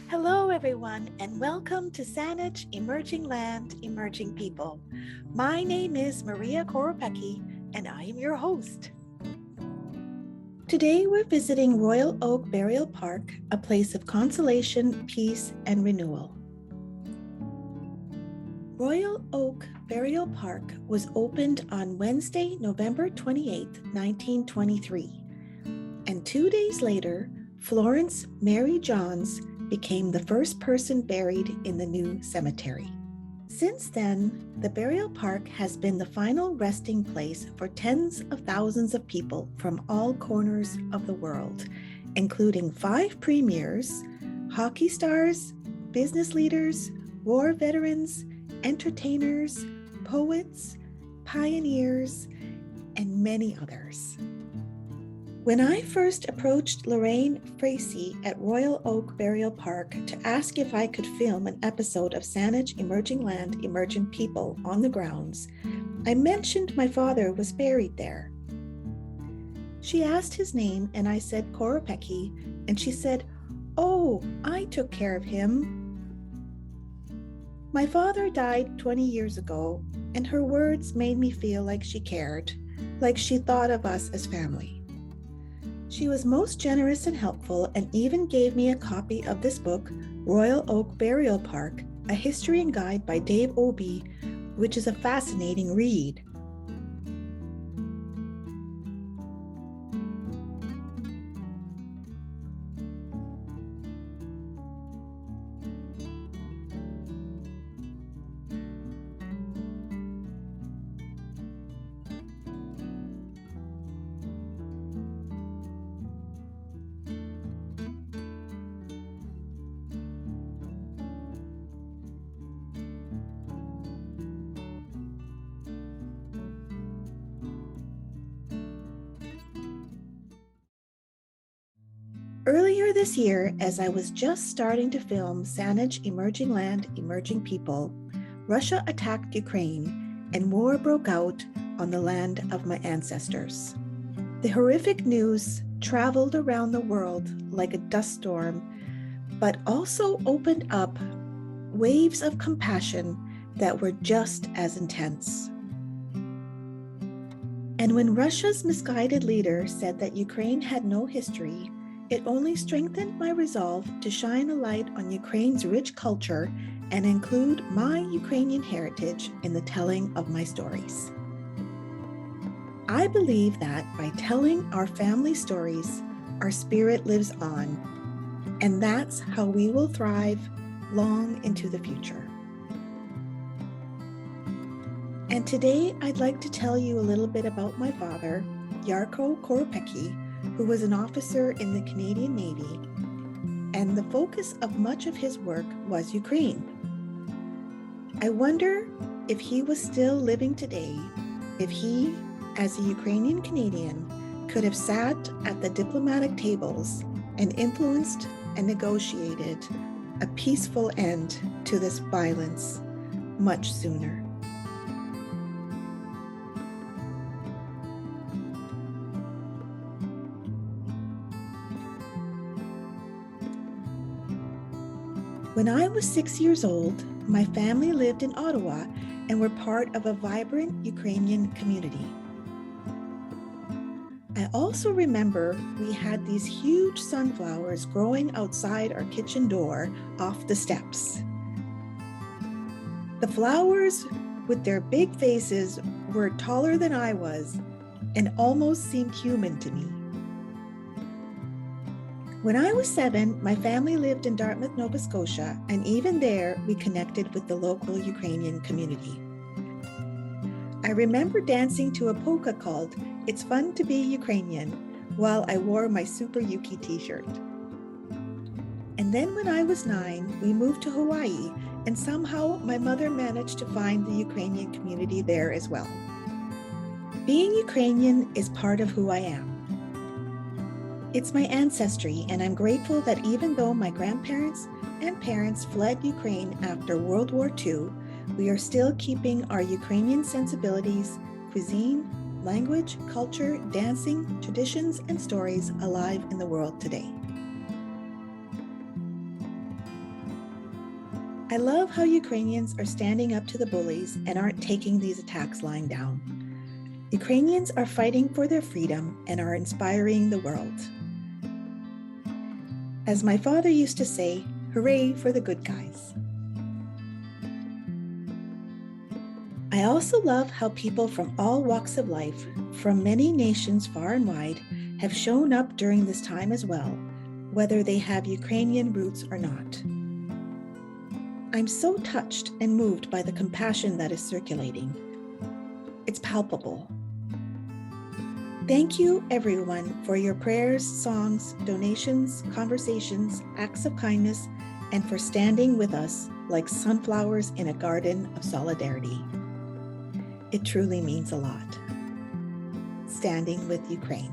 Hello, everyone, and welcome to Saanich, Emerging Land, Emerging People. My name is Maria Koropecky, and I am your host. Today, we're visiting Royal Oak Burial Park, a place of consolation, peace, and renewal. Royal Oak Burial Park was opened on Wednesday, November 28, 1923, and 2 days later, Florence Mary Johns became the first person buried in the new cemetery. Since then, the burial park has been the final resting place for tens of thousands of people from all corners of the world, including 5 premiers, hockey stars, business leaders, war veterans, entertainers, poets, pioneers, and many others. When I first approached Lorraine Fracey at Royal Oak Burial Park to ask if I could film an episode of Saanich Emerging Land, Emerging People on the grounds, I mentioned my father was buried there. She asked his name and I said Koropecky, and she said, "Oh, I took care of him." My father died 20 years ago, and her words made me feel like she cared, like she thought of us as family. She was most generous and helpful and even gave me a copy of this book, Royal Oak Burial Park, A History and Guide by Dave Obey, which is a fascinating read. Earlier this year, as I was just starting to film Saanich Emerging Land, Emerging People, Russia attacked Ukraine and war broke out on the land of my ancestors. The horrific news traveled around the world like a dust storm, but also opened up waves of compassion that were just as intense. And when Russia's misguided leader said that Ukraine had no history, it only strengthened my resolve to shine a light on Ukraine's rich culture and include my Ukrainian heritage in the telling of my stories. I believe that by telling our family stories, our spirit lives on, and that's how we will thrive long into the future. And today I'd like to tell you a little bit about my father, Maria Koropecky, who was an officer in the Canadian Navy, and the focus of much of his work was Ukraine. I wonder if he was still living today, if he, as a Ukrainian Canadian, could have sat at the diplomatic tables and influenced and negotiated a peaceful end to this violence much sooner. When I was 6 years old, my family lived in Ottawa and were part of a vibrant Ukrainian community. I also remember we had these huge sunflowers growing outside our kitchen door off the steps. The flowers, with their big faces, were taller than I was and almost seemed human to me. When I was 7, my family lived in Dartmouth, Nova Scotia, and even there we connected with the local Ukrainian community. I remember dancing to a polka called "It's Fun to Be Ukrainian" while I wore my Super Yuki t-shirt. And then when I was 9, we moved to Hawaii, and somehow my mother managed to find the Ukrainian community there as well. Being Ukrainian is part of who I am. It's my ancestry, and I'm grateful that even though my grandparents and parents fled Ukraine after World War II, we are still keeping our Ukrainian sensibilities, cuisine, language, culture, dancing, traditions, and stories alive in the world today. I love how Ukrainians are standing up to the bullies and aren't taking these attacks lying down. Ukrainians are fighting for their freedom and are inspiring the world. As my father used to say, hooray for the good guys. I also love how people from all walks of life, from many nations far and wide, have shown up during this time as well, whether they have Ukrainian roots or not. I'm so touched and moved by the compassion that is circulating. It's palpable. Thank you, everyone, for your prayers, songs, donations, conversations, acts of kindness, and for standing with us like sunflowers in a garden of solidarity. It truly means a lot. Standing with Ukraine.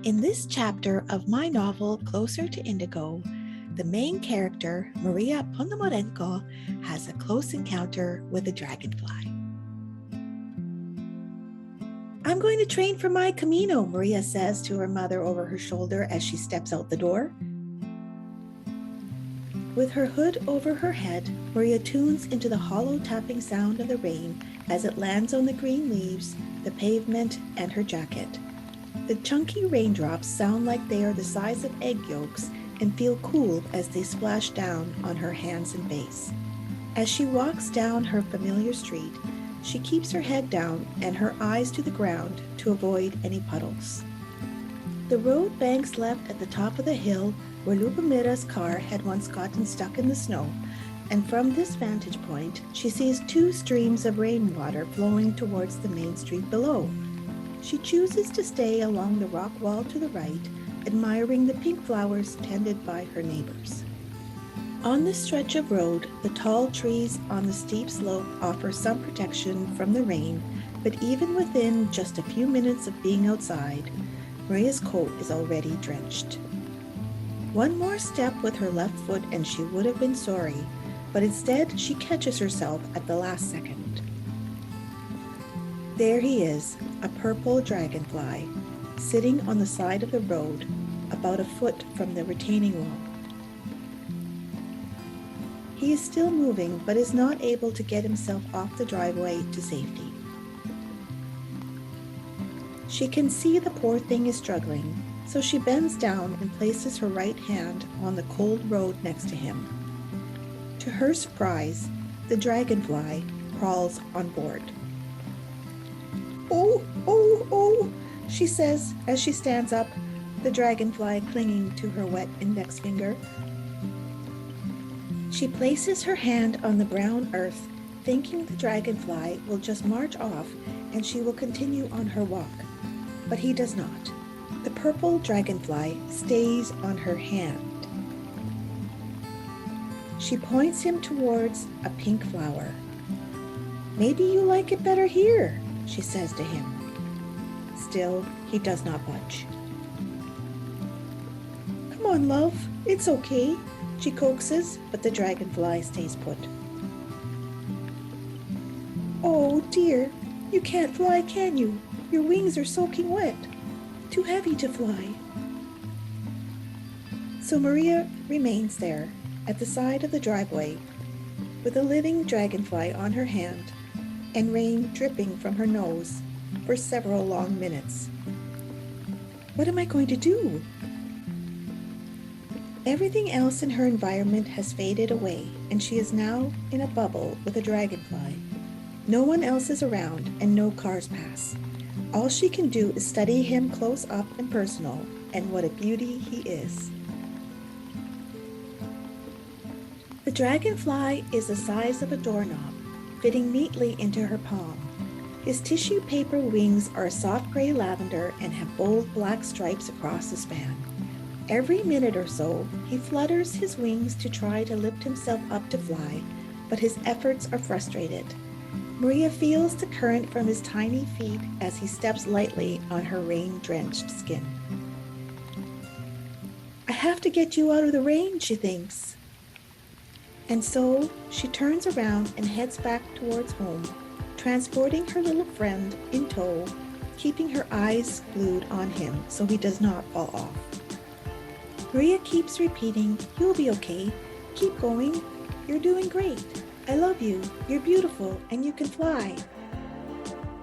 In this chapter of my novel, Closer to Indigo, the main character, Maria Koropecky, has a close encounter with a dragonfly. I'm going to train for my Camino, Maria says to her mother over her shoulder as she steps out the door. With her hood over her head, Maria tunes into the hollow tapping sound of the rain as it lands on the green leaves, the pavement, and her jacket. The chunky raindrops sound like they are the size of egg yolks and feel cool as they splash down on her hands and face. As she walks down her familiar street, she keeps her head down and her eyes to the ground to avoid any puddles. The road banks left at the top of the hill where Lubomira's car had once gotten stuck in the snow, and from this vantage point, she sees two streams of rainwater flowing towards the main street below. She chooses to stay along the rock wall to the right, admiring the pink flowers tended by her neighbors. On this stretch of road, the tall trees on the steep slope offer some protection from the rain, but even within just a few minutes of being outside, Maria's coat is already drenched. One more step with her left foot and she would have been sorry, but instead she catches herself at the last second. There he is, a purple dragonfly, sitting on the side of the road, about a foot from the retaining wall. He is still moving, but is not able to get himself off the driveway to safety. She can see the poor thing is struggling, so she bends down and places her right hand on the cold road next to him. To her surprise, the dragonfly crawls on board. "Oh, oh, oh," she says as she stands up, the dragonfly clinging to her wet index finger. She places her hand on the brown earth, thinking the dragonfly will just march off and she will continue on her walk. But he does not. The purple dragonfly stays on her hand. She points him towards a pink flower. "Maybe you like it better here," she says to him. Still, he does not budge. "Come on, love, it's okay," she coaxes, but the dragonfly stays put. "Oh dear, you can't fly, can you? Your wings are soaking wet. Too heavy to fly." So Maria remains there at the side of the driveway with a living dragonfly on her hand and rain dripping from her nose for several long minutes. What am I going to do? Everything else in her environment has faded away, and she is now in a bubble with a dragonfly. No one else is around and no cars pass. All she can do is study him close up and personal, and what a beauty he is. The dragonfly is the size of a doorknob, fitting neatly into her palm. His tissue paper wings are soft gray lavender and have bold black stripes across the span. Every minute or so, he flutters his wings to try to lift himself up to fly, but his efforts are frustrated. Maria feels the current from his tiny feet as he steps lightly on her rain-drenched skin. "I have to get you out of the rain," she thinks. And so she turns around and heads back towards home, transporting her little friend in tow, keeping her eyes glued on him so he does not fall off. Maria keeps repeating, "You'll be okay. Keep going. You're doing great. I love you. You're beautiful and you can fly."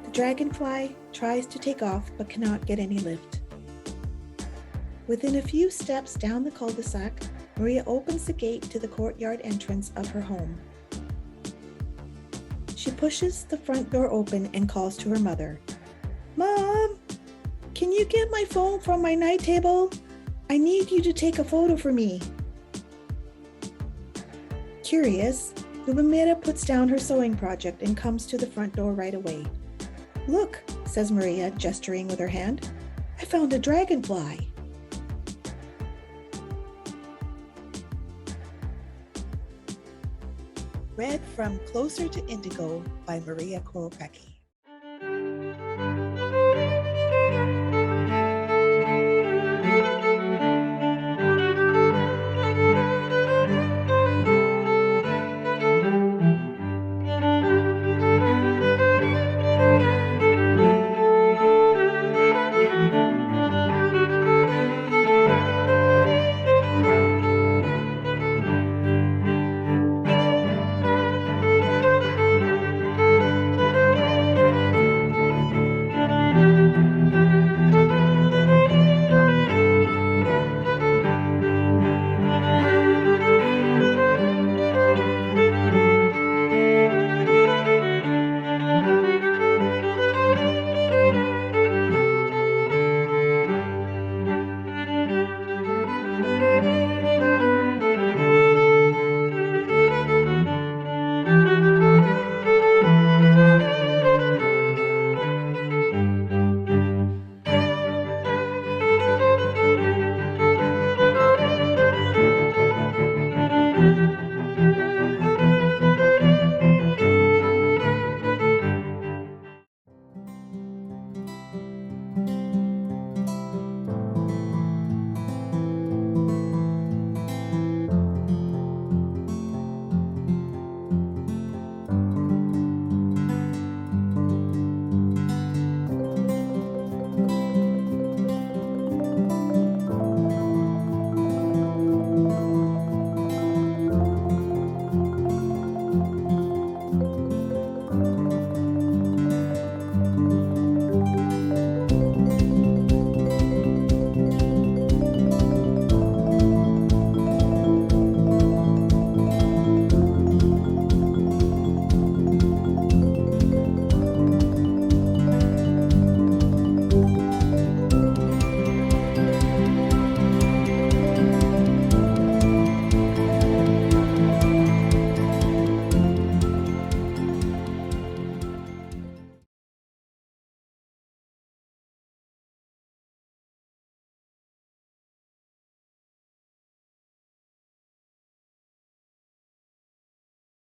The dragonfly tries to take off but cannot get any lift. Within a few steps down the cul-de-sac, Maria opens the gate to the courtyard entrance of her home. She pushes the front door open and calls to her mother. "Mom, can you get my phone from my night table? I need you to take a photo for me." Curious, Lumamira puts down her sewing project and comes to the front door right away. "Look," says Maria, gesturing with her hand. "I found a dragonfly." Read from Closer to Indigo by Maria Koropecky.